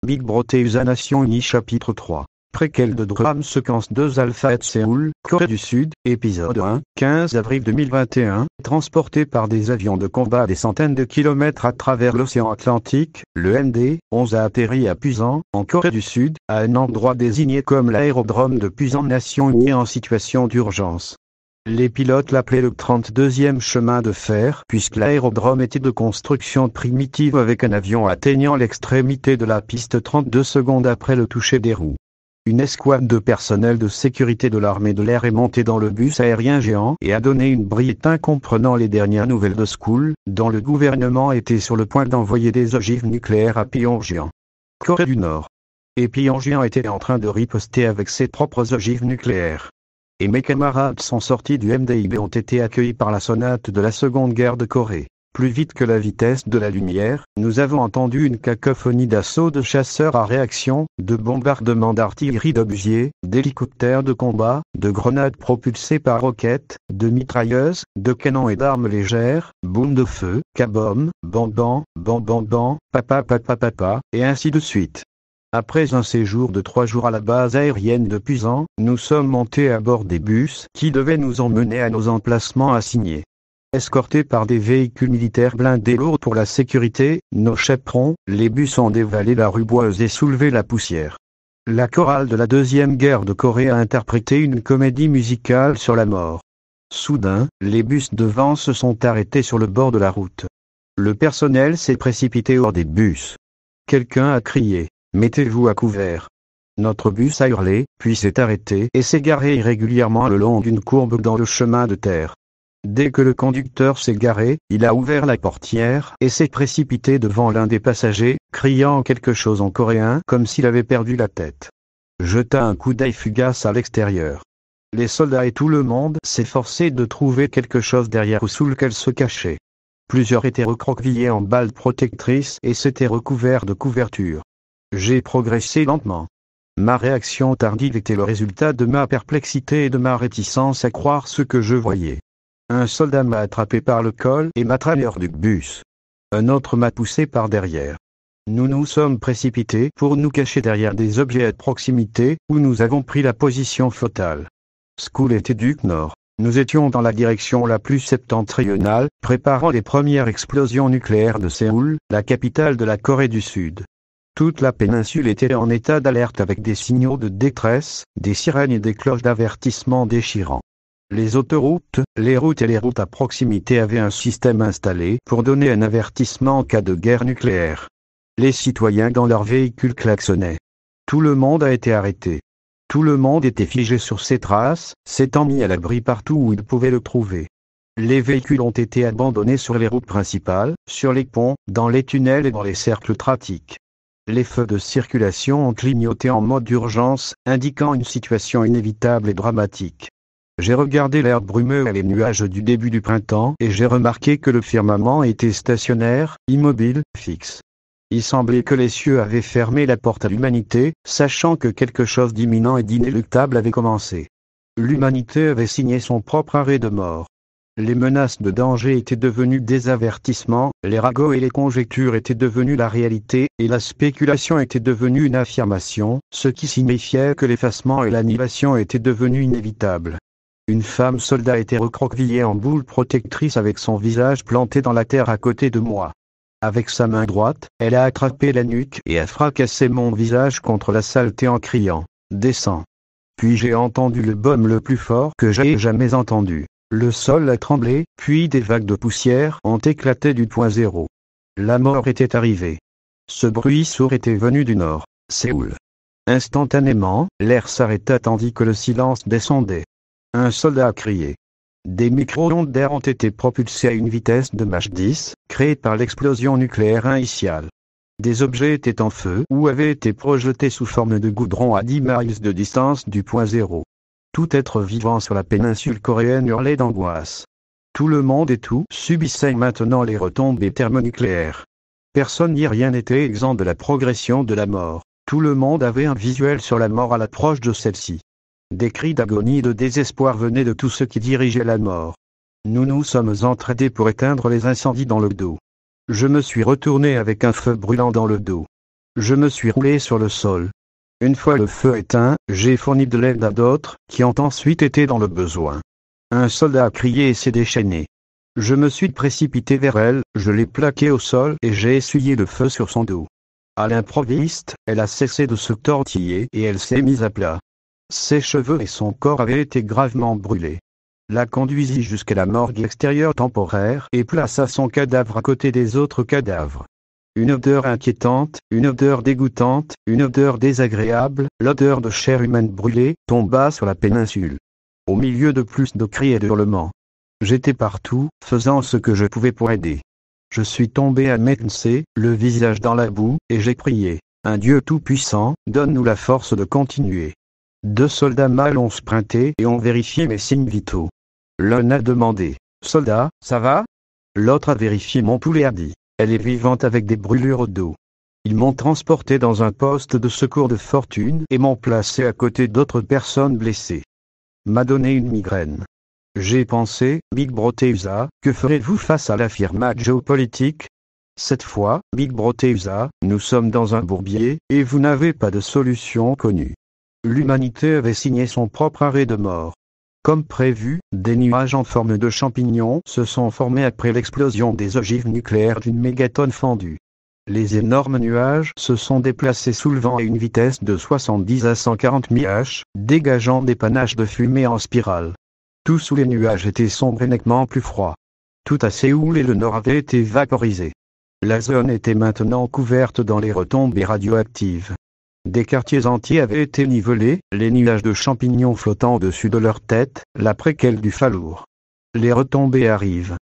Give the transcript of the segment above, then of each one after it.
Big Brother USA Nation Unie chapitre 3. Préquel de Drame Séquence 2 Alpha at Séoul, Corée du Sud, épisode 1, 15 avril 2021, transporté par des avions de combat à des centaines de kilomètres à travers l'océan Atlantique, le MD-11 a atterri à Pusan, en Corée du Sud, à un endroit désigné comme l'aérodrome de Pusan Nation Unie en situation d'urgence. Les pilotes l'appelaient le 32e chemin de fer puisque l'aérodrome était de construction primitive avec un avion atteignant l'extrémité de la piste 32 secondes après le toucher des roues. Une escouade de personnel de sécurité de l'armée de l'air est montée dans le bus aérien géant et a donné une briefing comprenant les dernières nouvelles de Séoul, dont le gouvernement était sur le point d'envoyer des ogives nucléaires à Pyongyang, Corée du Nord. Et Pyongyang était en train de riposter avec ses propres ogives nucléaires. Et mes camarades sont sortis du MDIB et ont été accueillis par la sonate de la Seconde Guerre de Corée. Plus vite que la vitesse de la lumière, nous avons entendu une cacophonie d'assauts de chasseurs à réaction, de bombardements d'artillerie d'obusiers, d'hélicoptères de combat, de grenades propulsées par roquettes, de mitrailleuses, de canons et d'armes légères, boum de feu, kabom, bam bam, papa, et ainsi de suite. Après un séjour de 3 jours à la base aérienne de Pusan, nous sommes montés à bord des bus qui devaient nous emmener à nos emplacements assignés. Escortés par des véhicules militaires blindés lourds pour la sécurité, nos chaperons, les bus ont dévalé la ruboise et soulevé la poussière. La chorale de la Deuxième Guerre de Corée a interprété une comédie musicale sur la mort. Soudain, les bus devant se sont arrêtés sur le bord de la route. Le personnel s'est précipité hors des bus. Quelqu'un a crié « Mettez-vous à couvert ». Notre bus a hurlé, puis s'est arrêté et s'est garé irrégulièrement le long d'une courbe dans le chemin de terre. Dès que le conducteur s'est garé, il a ouvert la portière et s'est précipité devant l'un des passagers, criant quelque chose en coréen comme s'il avait perdu la tête. Jeta un coup d'œil fugace à l'extérieur. Les soldats et tout le monde s'efforçaient de trouver quelque chose derrière ou sous lequel se cacher. Plusieurs étaient recroquevillés en balles protectrices et s'étaient recouverts de couvertures. J'ai progressé lentement. Ma réaction tardive était le résultat de ma perplexité et de ma réticence à croire ce que je voyais. Un soldat m'a attrapé par le col et m'a traîné hors du bus. Un autre m'a poussé par derrière. Nous nous sommes précipités pour nous cacher derrière des objets à proximité, où nous avons pris la position flottale. Séoul était due nord. Nous étions dans la direction la plus septentrionale, préparant les premières explosions nucléaires de Séoul, la capitale de la Corée du Sud. Toute la péninsule était en état d'alerte avec des signaux de détresse, des sirènes et des cloches d'avertissement déchirants. Les autoroutes, les routes et les routes à proximité avaient un système installé pour donner un avertissement en cas de guerre nucléaire. Les citoyens dans leurs véhicules klaxonnaient. Tout le monde a été arrêté. Tout le monde était figé sur ses traces, s'étant mis à l'abri partout où il pouvait le trouver. Les véhicules ont été abandonnés sur les routes principales, sur les ponts, dans les tunnels et dans les cercles trafiques. Les feux de circulation ont clignoté en mode d'urgence, indiquant une situation inévitable et dramatique. J'ai regardé l'air brumeux et les nuages du début du printemps et j'ai remarqué que le firmament était stationnaire, immobile, fixe. Il semblait que les cieux avaient fermé la porte à l'humanité, sachant que quelque chose d'imminent et d'inéluctable avait commencé. L'humanité avait signé son propre arrêt de mort. Les menaces de danger étaient devenues des avertissements, les ragots et les conjectures étaient devenus la réalité, et la spéculation était devenue une affirmation, ce qui signifiait que l'effacement et l'annihilation étaient devenus inévitables. Une femme soldat était recroquevillée en boule protectrice avec son visage planté dans la terre à côté de moi. Avec sa main droite, elle a attrapé la nuque et a fracassé mon visage contre la saleté en criant « Descends ». Puis j'ai entendu le baume le plus fort que j'ai jamais entendu. Le sol a tremblé, puis des vagues de poussière ont éclaté du point zéro. La mort était arrivée. Ce bruit sourd était venu du nord, Séoul. Instantanément, l'air s'arrêta tandis que le silence descendait. Un soldat a crié. Des micro-ondes d'air ont été propulsées à une vitesse de Mach 10, créée par l'explosion nucléaire initiale. Des objets étaient en feu ou avaient été projetés sous forme de goudron à 10 miles de distance du point zéro. Tout être vivant sur la péninsule coréenne hurlait d'angoisse. Tout le monde et tout subissait maintenant les retombées thermonucléaires. Personne ni rien n'était exempt de la progression de la mort. Tout le monde avait un visuel sur la mort à l'approche de celle-ci. Des cris d'agonie et de désespoir venaient de tous ceux qui dirigeaient la mort. Nous nous sommes entraînés pour éteindre les incendies dans le dos. Je me suis retourné avec un feu brûlant dans le dos. Je me suis roulé sur le sol. Une fois le feu éteint, j'ai fourni de l'aide à d'autres, qui ont ensuite été dans le besoin. Un soldat a crié et s'est déchaîné. Je me suis précipité vers elle, je l'ai plaquée au sol et j'ai essuyé le feu sur son dos. À l'improviste, elle a cessé de se tortiller et elle s'est mise à plat. Ses cheveux et son corps avaient été gravement brûlés. La conduisit jusqu'à la morgue extérieure temporaire et plaça son cadavre à côté des autres cadavres. Une odeur inquiétante, une odeur dégoûtante, une odeur désagréable, l'odeur de chair humaine brûlée, tomba sur la péninsule. Au milieu de plus de cris et de hurlements. J'étais partout, faisant ce que je pouvais pour aider. Je suis tombé à Metensee, le visage dans la boue, et j'ai prié. Un Dieu tout-puissant, donne-nous la force de continuer. 2 soldats mâles ont sprinté et ont vérifié mes signes vitaux. L'un a demandé. Soldat, ça va? L'autre a vérifié mon pouls et a dit. Elle est vivante avec des brûlures au dos. Ils m'ont transporté dans un poste de secours de fortune et m'ont placé à côté d'autres personnes blessées. M'a donné une migraine. J'ai pensé, Big Broteusa, que ferez-vous face à la firma géopolitique? Cette fois, Big Broteusa, nous sommes dans un bourbier, et vous n'avez pas de solution connue. L'humanité avait signé son propre arrêt de mort. Comme prévu, des nuages en forme de champignons se sont formés après l'explosion des ogives nucléaires d'une mégatonne fendue. Les énormes nuages se sont déplacés sous le vent à une vitesse de 70 à 140 mph, dégageant des panaches de fumée en spirale. Tout sous les nuages était sombre et nettement plus froid. Tout à Séoul et le nord avait été vaporisé. La zone était maintenant couverte dans les retombées radioactives. Des quartiers entiers avaient été nivelés, les nuages de champignons flottant au-dessus de leur tête, la préquelle du Fallour. Les retombées arrivent.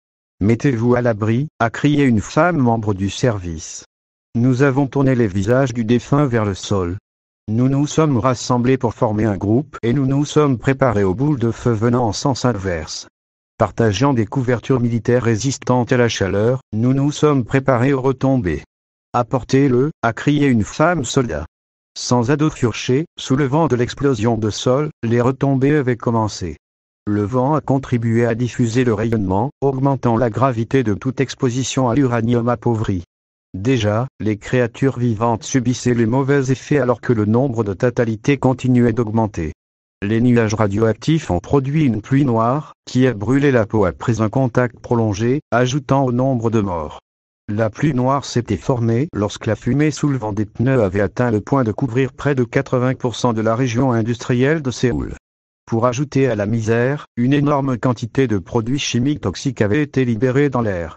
Mettez-vous à l'abri, a crié une femme membre du service. Nous avons tourné les visages du défunt vers le sol. Nous nous sommes rassemblés pour former un groupe et nous nous sommes préparés aux boules de feu venant en sens inverse. Partageant des couvertures militaires résistantes à la chaleur, nous nous sommes préparés aux retombées. Apportez-le, a crié une femme soldat. Sans ado furché, sous le vent de l'explosion de sol, les retombées avaient commencé. Le vent a contribué à diffuser le rayonnement, augmentant la gravité de toute exposition à l'uranium appauvri. Déjà, les créatures vivantes subissaient les mauvais effets alors que le nombre de fatalités continuait d'augmenter. Les nuages radioactifs ont produit une pluie noire, qui a brûlé la peau après un contact prolongé, ajoutant au nombre de morts. La pluie noire s'était formée lorsque la fumée soulevant des pneus avait atteint le point de couvrir près de 80% de la région industrielle de Séoul. Pour ajouter à la misère, une énorme quantité de produits chimiques toxiques avait été libérée dans l'air.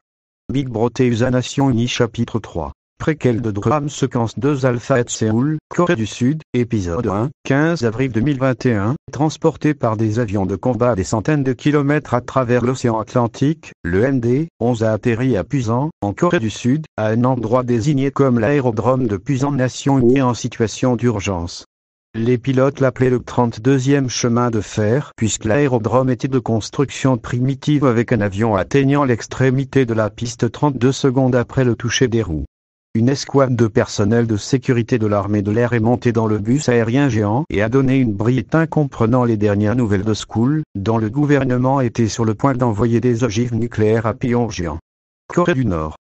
Big Broteusa Nation Unie Chapitre 3. Préquel de Drame Séquence 2 Alpha at Séoul, Corée du Sud, épisode 1, 15 avril 2021, transporté par des avions de combat à des centaines de kilomètres à travers l'océan Atlantique, le MD-11 a atterri à Pusan, en Corée du Sud, à un endroit désigné comme l'aérodrome de Pusan Nation Unie en situation d'urgence. Les pilotes l'appelaient le 32e chemin de fer puisque l'aérodrome était de construction primitive avec un avion atteignant l'extrémité de la piste 32 secondes après le toucher des roues. Une escouade de personnel de sécurité de l'armée de l'air est montée dans le bus aérien géant et a donné une bulletin comprenant les dernières nouvelles de Séoul, dont le gouvernement était sur le point d'envoyer des ogives nucléaires à Pyongyang, Corée du Nord.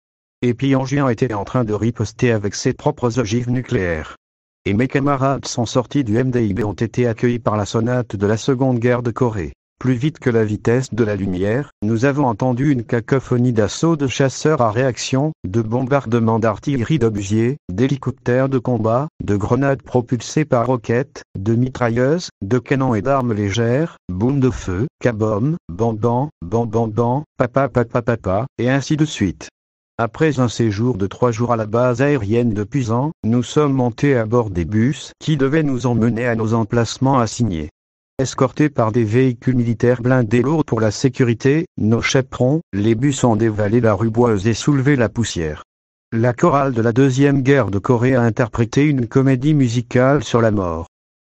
Et Pyongyang était en train de riposter avec ses propres ogives nucléaires. Et mes camarades sont sortis du MDIB et ont été accueillis par la sonate de la Seconde Guerre de Corée. Plus vite que la vitesse de la lumière, nous avons entendu une cacophonie d'assauts de chasseurs à réaction, de bombardements d'artillerie d'obusiers, d'hélicoptères de combat, de grenades propulsées par roquettes, de mitrailleuses, de canons et d'armes légères, boum de feu, kabom, bam bam, papa, et ainsi de suite. Après un séjour de 3 jours à la base aérienne de Pusan, nous sommes montés à bord des bus qui devaient nous emmener à nos emplacements assignés. Escortés par des véhicules militaires blindés lourds pour la sécurité, nos chaperons, les bus ont dévalé la rue Boise et soulevé la poussière. La chorale de la Deuxième Guerre de Corée a interprété une comédie musicale sur la mort.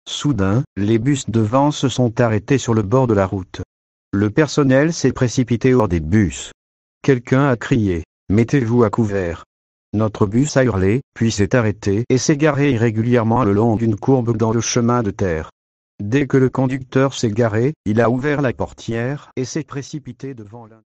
Soudain, les bus devant se sont arrêtés sur le bord de la route. Le personnel s'est précipité hors des bus. Quelqu'un a crié « Mettez-vous à couvert ». Notre bus a hurlé, puis s'est arrêté et s'est garé irrégulièrement le long d'une courbe dans le chemin de terre. Dès que le conducteur s'est garé, il a ouvert la portière et s'est précipité devant l'un.